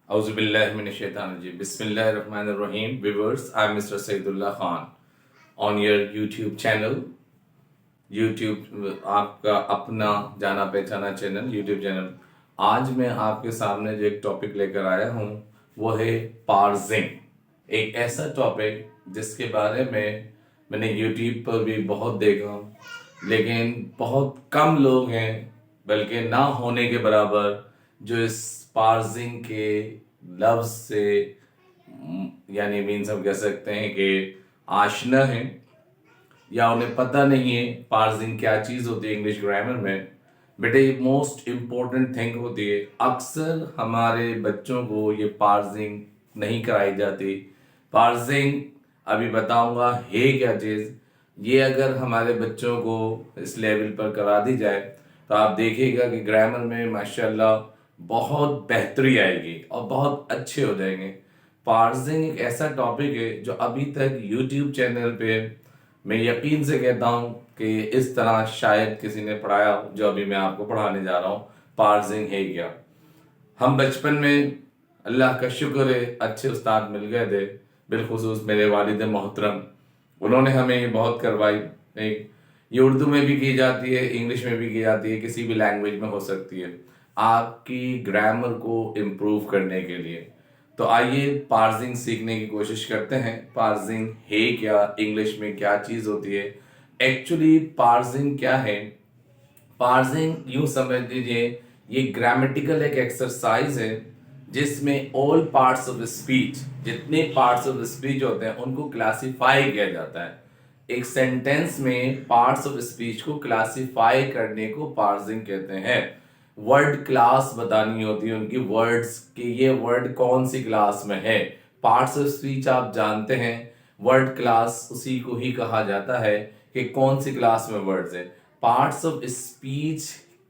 Auzubillahiminash-shaytanir-rajim. Bismillahir-Rahmanir-Rahim. Viewers, I am Mr. Saidullah Khan on your YouTube channel. YouTube आपका अपना जाना पहचाना channel, YouTube channel. आज मैं आपके सामने जो एक टॉपिक लेकर आया हूँ वो है पार्सिंग। एक ऐसा टॉपिक जिसके बारे में मैंने YouTube पर भी बहुत देखा, लेकिन बहुत कम लोग हैं, बल्कि ना होने के बराबर, जो इस पार्सिंग के लफ्ज से यानी मीन्स हम कह सकते हैं कि आशना है या उन्हें पता नहीं है पार्सिंग क्या चीज़ होती है इंग्लिश ग्रामर में। बेटे ये मोस्ट इम्पोर्टेंट थिंग होती है। अक्सर हमारे बच्चों को ये पार्सिंग नहीं कराई जाती। पार्सिंग अभी बताऊंगा है क्या चीज़। ये अगर हमारे बच्चों को इस लेवल पर करा दी जाए तो आप देखिएगा कि ग्रामर में माशाल्लाह बहुत बेहतरी आएगी और बहुत अच्छे हो जाएंगे। पार्सिंग एक ऐसा टॉपिक है जो अभी तक यूट्यूब चैनल पे मैं यकीन से कहता हूँ कि इस तरह शायद किसी ने पढ़ाया हो जो अभी मैं आपको पढ़ाने जा रहा हूँ। पार्सिंग है क्या। हम बचपन में अल्लाह का शुक्र है अच्छे उस्ताद मिल गए थे, बिलखुसूस मेरे वालिद मोहतरम। उन्होंने हमें ये बहुत करवाई। एक ये उर्दू में भी की जाती है, इंग्लिश में भी की जाती है, किसी भी लैंग्वेज में हो सकती है आपकी ग्रामर को इम्प्रूव करने के लिए। तो आइए पार्सिंग सीखने की कोशिश करते हैं। पार्सिंग है क्या, इंग्लिश में क्या चीज़ होती है, एक्चुअली पार्सिंग क्या है। पार्सिंग यूं समझ लीजिए ये ग्रामेटिकल एक एक्सरसाइज है जिसमें ऑल पार्ट्स ऑफ स्पीच, जितने पार्ट्स ऑफ स्पीच होते हैं उनको क्लासिफाई किया जाता है। एक सेंटेंस में पार्ट्स ऑफ स्पीच को क्लासिफाई करने को पार्सिंग कहते हैं। वर्ड क्लास बतानी होती है उनकी वर्ड्स कि ये वर्ड कौन सी क्लास में है। पार्ट्स ऑफ स्पीच आप जानते हैं, वर्ड क्लास उसी को ही कहा जाता है कि कौन सी क्लास में वर्ड्स है। पार्ट्स ऑफ स्पीच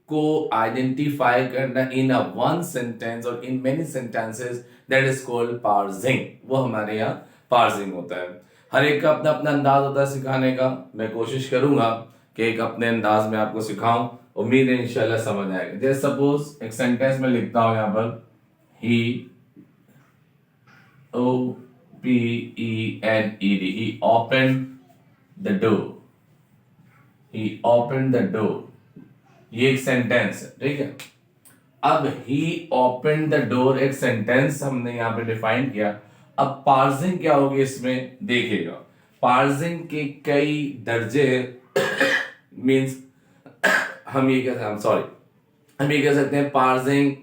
को आइडेंटिफाई करना इन अ वन सेंटेंस और in many sentences, that is called parsing. वो हमारे यहाँ पार्सिंग होता है। हर एक का अपना अपना अंदाज होता है सिखाने का। मैं कोशिश करूंगा कि एक अपने अंदाज में आपको सिखाऊं। उम्मीद है इंशाल्लाह समझ आएगा। जैसे सपोज एक सेंटेंस में लिखता हूं यहां पर, he O P E N E D, he open the door, he open the door. ये एक सेंटेंस है, ठीक है। अब ही ओपन द डोर एक सेंटेंस हमने यहां पे डिफाइन किया। अब पार्सिंग क्या होगी इसमें देखिएगा। पार्सिंग के कई दर्जे मींस हम ये कह सकते हैं पार्सिंग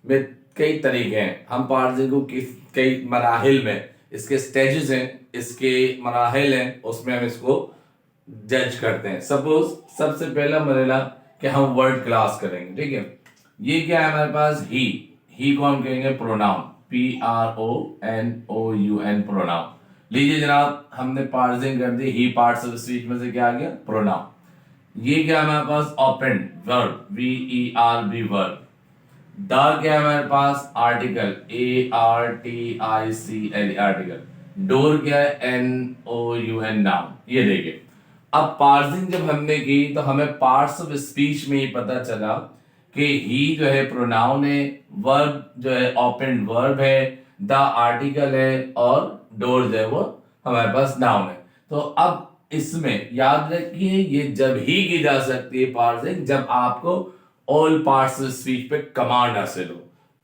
में कई तरीके हैं। हम पार्सिंग को किस कई मराहिल में, इसके स्टेजेस हैं, इसके मराहिल हैं, उसमें हम इसको जज करते हैं। सपोज सबसे पहला मरहला कि हम वर्ड क्लास करेंगे, ठीक है। ये क्या है हमारे पास, ही को हम कहेंगे प्रोनाउन, PRONOUN प्रोनाउन। लीजिए जनाब हमने पार्सिंग कर दी, ही पार्ट्स ऑफ स्पीच में से क्या आ गया, प्रोनाउन। ये क्या है हमारे पास, open verb, VERB verb. The क्या है हमारे पास, आर्टिकल, ARTICLE आर्टिकल। डोर क्या है, NOUN नाउन। ये देखिए अब पार्सिंग जब हमने की तो हमें पार्ट्स ऑफ स्पीच में ही पता चला कि ही जो है प्रोनाउन है, वर्ब जो है ओपन वर्ब है, द आर्टिकल है और डोर जो है वो हमारे पास नाउन है। तो अब इसमें याद रखिए ये जब ही की जा सकती है पार्सिंग जब आपको ऑल पार्ट्स ऑफ स्पीच पे कमांड हासिल हो,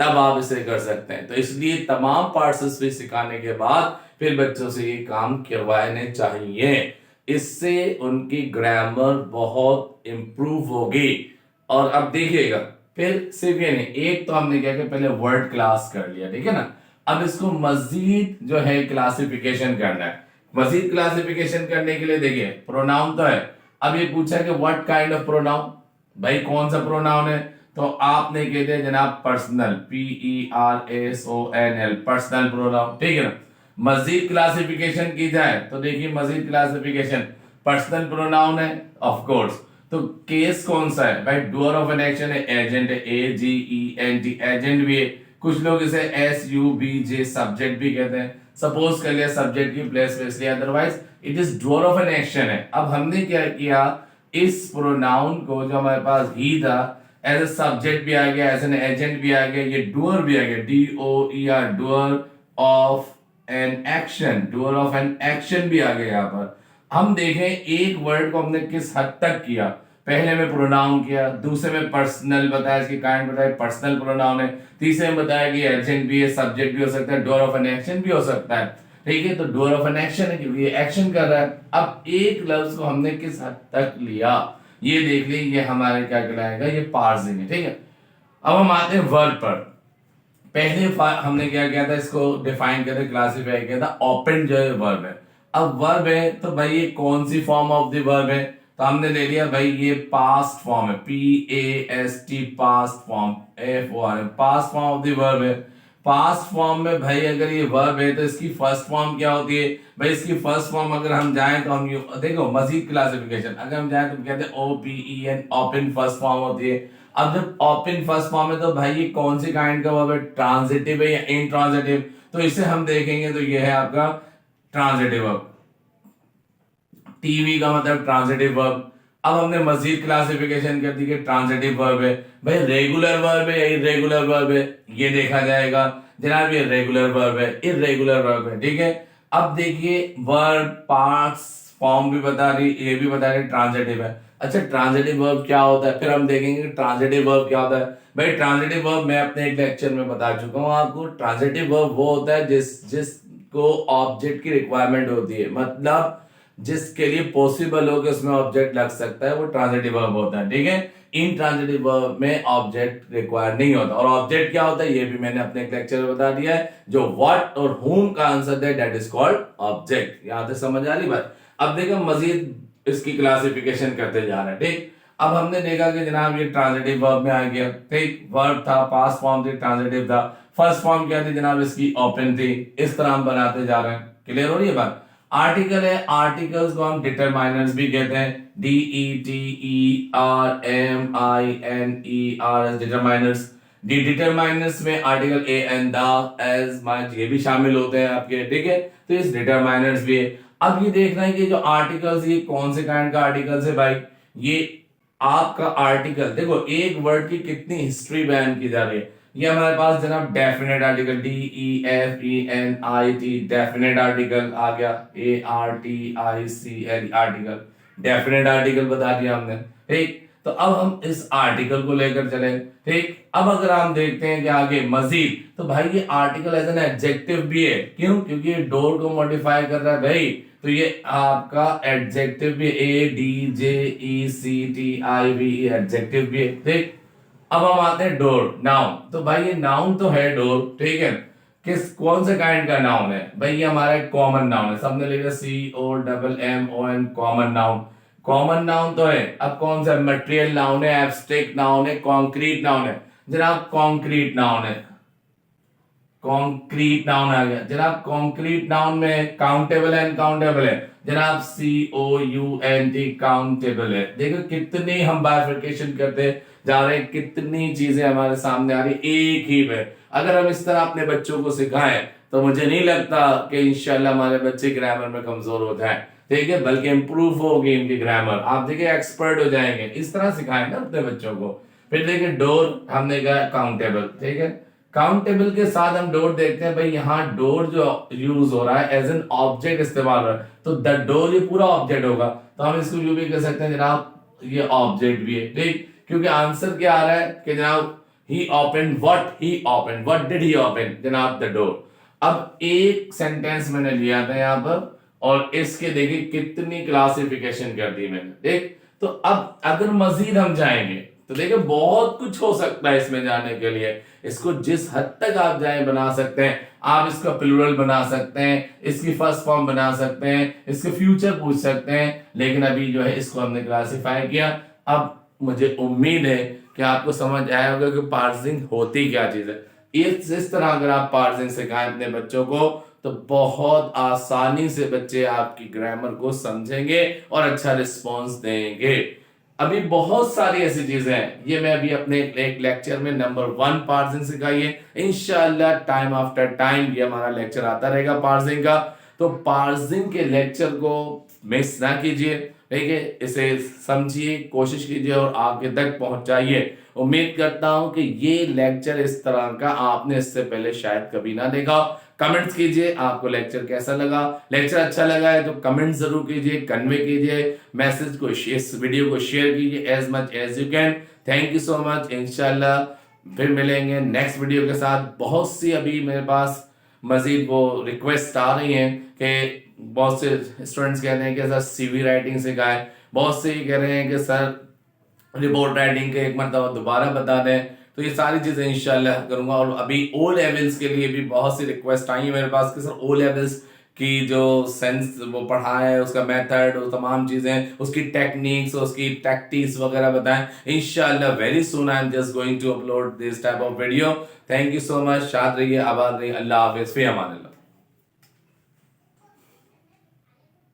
तब आप इसे कर सकते हैं। तो इसलिए तमाम पार्ट्स ऑफ स्पीच सिखाने के बाद फिर बच्चों से ये काम करवाने चाहिए। इससे उनकी ग्रामर बहुत इंप्रूव होगी। और अब देखिएगा फिर सिर्फ ये नहीं, एक तो हमने क्या कि पहले वर्ड क्लास कर लिया, ठीक है ना। अब इसको मजीद जो है क्लासिफिकेशन करना है। मजीद क्लासिफिकेशन करने के लिए देखिए प्रोनाउन तो है। अब ये पूछा है कि व्हाट काइंड ऑफ प्रोनाउन, भाई कौन सा प्रोनाउन है। तो आपने कह दिया जनाब पर्सनल, PERSONL पर्सनल प्रोनाउन, ठीक है ना। मजीद क्लासिफिकेशन की जाए तो देखिए मजीद क्लासिफिकेशन पर्सनल प्रोनाउन है ऑफ कोर्स। तो केस कौन सा है भाई, डूअर ऑफ एन एक्शन है, एजेंट है, AGENT एजेंट भी है। कुछ लोग इसे SUBJ सब्जेक्ट भी कहते हैं। सपोज कर लिया सब्जेक्ट की प्लेस पे, इसलिए otherwise it is doer of an action है। अब हमने क्या किया, इस प्रोनाउन को जो हमारे पास ही था एज ए सब्जेक्ट भी आ गया, एज एन एजेंट भी आ गया, ये डूअर भी आ गया, DOER, doer of an action, doer of an action भी आ गया। यहाँ पर हम देखें एक वर्ड को हमने किस हद तक किया। पहले में प्रोनाउन किया, दूसरे में पर्सनल बताया, इसकी काइंड बताया पर्सनल प्रोनाउन है, तीसरे में बताया कि एजेंट भी है, सब्जेक्ट भी हो सकता है, डूअर ऑफ एन एक्शन भी हो सकता है। ठीक है, तो डूअर ऑफ एन एक्शन है क्योंकि ये एक्शन कर रहा है। अब एक लफ्ज को हमने किस हद तक लिया ये देख ली, ये हमारे क्या कहलाएगा, ये पार्सिंग है। ठीक है, अब हम आते हैं वर्ब पर। पहले हमने क्या किया था, इसको डिफाइन किया था, क्लासिफाई किया था, ओपन जो है वर्ब है। अब वर्ब है तो भाई ये कौन सी फॉर्म ऑफ द वर्ब है, तो हमने ले लिया भाई ये पास्ट फॉर्म है, PAST, past form, FORM, past form of the verb है। पास्ट फॉर्म में भाई अगर ये वर्ब है तो इसकी फर्स्ट फॉर्म क्या होती है भाई, इसकी फर्स्ट फॉर्म अगर हम जाएं तो हम देखो मजीद क्लासिफिकेशन, अगर हम जाएं तो कहते हैं OPEN, ओपन फर्स्ट फॉर्म होती है। अब जब ओपन फर्स्ट फॉर्म है तो भाई ये कौन सी काइंड का वर्ब है, ट्रांजिटिव है या इंट्रांजिटिव, तो इसे हम देखेंगे तो ये है आपका ट्रांजिटिव वर्ब। टीवी का मतलब ट्रांजिटिव वर्ब। अब हमने मजीद क्लासिफिकेशन कर दी कि ट्रांजिटिव वर्ब है भाई, रेगुलर वर्ब है या इरेगुलर वर्ब है, ये देखा जाएगा। जनाब ये रेगुलर वर्ब है, इरेगुलर वर्ब है। ठीक है, अब देखिए वर्ब पार्ट्स फॉर्म भी बता रही, ये भी बता रही ट्रांजिटिव है। अच्छा ट्रांजिटिव वर्ब क्या होता है, फिर हम देखेंगे ट्रांजिटिव वर्ब क्या होता है। भाई ट्रांजिटिव वर्ब मैं अपने एक लेक्चर में बता चुका हूं आपको, ट्रांजिटिव वर्ब वो होता है जिसको ऑब्जेक्ट की रिक्वायरमेंट होती है, मतलब जिसके लिए पॉसिबल हो कि उसमें ऑब्जेक्ट लग सकता है, वो ट्रांजिटिव वर्ब होता है। ठीक है, इन ट्रांजिटिव वर्ब में ऑब्जेक्ट रिक्वायर नहीं होता। और ऑब्जेक्ट क्या होता है ये भी मैंने अपने एक लेक्चर में बता दिया है, जो व्हाट और whom का आंसर है दैट इज कॉल्ड ऑब्जेक्ट। यहां तक समझ आ रही बात। अब देखो मजीद इसकी क्लासिफिकेशन करते जा रहे हैं। ठीक, अब हमने देखा कि जनाब ये ट्रांजिटिव वर्ब में आ गया। ठीक, वर्ब था, पास्ट फॉर्म थी, ट्रांजिटिव था, फर्स्ट फॉर्म क्या थी जनाब इसकी, ओपन थी। इस तरह हम बनाते जा रहे हैं। क्लियर हो रही है बात। आर्टिकल है, आर्टिकल्स को हम डिटरमाइनर्स भी कहते हैं, DETERMINERS, डिटरमाइनर्स। डिटरमाइनर्स में article a and the, as, much ये भी शामिल होते हैं आपके। ठीक है, तो इस डिटरमाइनर्स भी है। अब ये देखना है कि जो आर्टिकल्स ये कौन से काइंड का आर्टिकल्स है भाई, ये आपका आर्टिकल देखो एक वर्ड की कितनी हिस्ट्री बयान की जा रही है। ये हमारे पास जनाब definite article, DEFINIT, definite article आ गया, ARTICL, आर्टिकल, डेफिनेट आर्टिकल बता दिया हमने। ठीक, तो अब हम इस आर्टिकल को लेकर चले। ठीक, अब अगर हम देखते हैं कि आगे मजीद, तो भाई ये आर्टिकल एज एन एडजेक्टिव भी है। क्यों, क्योंकि ये डोर को मॉडिफाई कर रहा है भाई, तो ये आपका एडजेक्टिव भी, ADJECTIVE, एडजेक्टिव भी है। ठीक, अब हम आते हैं डोर, नाउन। तो भाई ये नाउन तो है डोर, ठीक है, किस कौन से काइंड का नाउन है भाई, ये हमारा कॉमन नाउन है, सबने लिखा COMMON, common noun. Common noun तो है, अब कौन सा, मटेरियल नाउन है, एब्स्ट्रैक्ट नाउन है, कॉन्क्रीट नाउन है। जनाब कॉन्क्रीट नाउन है, कॉन्क्रीट नाउन आ गया। जनाब कॉन्क्रीट नाउन में काउंटेबल है, अनकाउंटेबल है, जनाब COUNT, काउंटेबल है। देखो कितनी हम बाइफरकेशन करते जा रहे हैं, कितनी चीजें हमारे सामने आ रही एक ही में। अगर हम इस तरह अपने बच्चों को सिखाएं तो मुझे नहीं लगता कि इंशाल्लाह हमारे बच्चे ग्रामर में कमजोर हो जाएं। ठीक है, बल्कि इंप्रूव होगी इनकी ग्रामर, आप देखिए एक्सपर्ट हो जाएंगे। इस तरह सिखाएं ना अपने बच्चों को। फिर देखिए डोर हमने कहा काउंटेबल। ठीक है, काउंटेबल के साथ हम डोर देखते हैं भाई, यहाँ डोर जो यूज हो रहा है एज एन ऑब्जेक्ट इस्तेमाल हो रहा है, तो द डोर ये पूरा ऑब्जेक्ट होगा, तो हम इसको यूं भी कह सकते हैं जनाब ये ऑब्जेक्ट भी है। ठीक, क्योंकि आंसर क्या आ रहा है कि जनाब he open, what did he open, जनाब द डोर। अब एक सेंटेंस मैंने लिया था यहाँ पर, और इसके देखिए कितनी क्लासिफिकेशन कर दी मैंने। देख, तो अब अगर मजीद हम जाएंगे तो देखिए बहुत कुछ हो सकता है इसमें जाने के लिए। इसको जिस हद तक आप जाए बना सकते हैं, आप इसका प्लूरल बना सकते हैं, इसकी फर्स्ट फॉर्म बना सकते हैं, इसके फ्यूचर पूछ सकते हैं, लेकिन अभी जो है इसको हमने क्लासिफाई किया। अब मुझे उम्मीद है कि आपको समझ आया होगा कि पार्सिंग होती क्या चीज है। इस तरह अगर आप पार्सिंग सिखाएं अपने बच्चों को तो बहुत आसानी से बच्चे आपकी ग्रामर को समझेंगे और अच्छा रिस्पॉन्स देंगे। अभी बहुत सारी ऐसी चीजें हैं, ये मैं अभी अपने एक लेक्चर में नंबर 1 पार्सिंग सिखाई है। इंशाल्लाह टाइम आफ्टर टाइम ये हमारा लेक्चर आता रहेगा पार्सिंग का। तो पार्सिंग के लेक्चर को मिस ना कीजिए। ठीक है, इसे समझिए, कोशिश कीजिए और आगे तक पहुंचाइए। उम्मीद करता हूं कि ये लेक्चर इस तरह का आपने इससे पहले शायद कभी ना देखा। कमेंट्स कीजिए आपको लेक्चर कैसा लगा। लेक्चर अच्छा लगा है तो कमेंट जरूर कीजिए, कन्वे कीजिए मैसेज को, इस वीडियो को शेयर कीजिए as much as you can. Thank you so much. इंशाल्लाह फिर मिलेंगे नेक्स्ट वीडियो के साथ। बहुत सी अभी मेरे पास मजीद वो रिक्वेस्ट आ रही हैं कि बहुत से स्टूडेंट्स कह रहे हैं कि सर सीवी राइटिंग सिखाएं, बहुत से कह रहे हैं कि सर रिपोर्ट राइटिंग के एक मरतबा दोबारा बता दें। तो ये सारी चीजें इंशाल्लाह करूंगा। और अभी ओ लेवल्स के लिए भी बहुत सी रिक्वेस्ट आई है मेरे पास कि सर ओ लेवल्स की जो सेंस वो पढ़ा है, उसका मेथड, वो तमाम चीजें, उसकी टेक्निक्स, उसकी टैक्टिक्स वगैरह बताएं। इंशाल्लाह very soon I am just going to upload this type of video. Thank you so much. शाद रहिए, आबाद रहिए। अल्लाह हाफिज, फी अमान अल्लाह।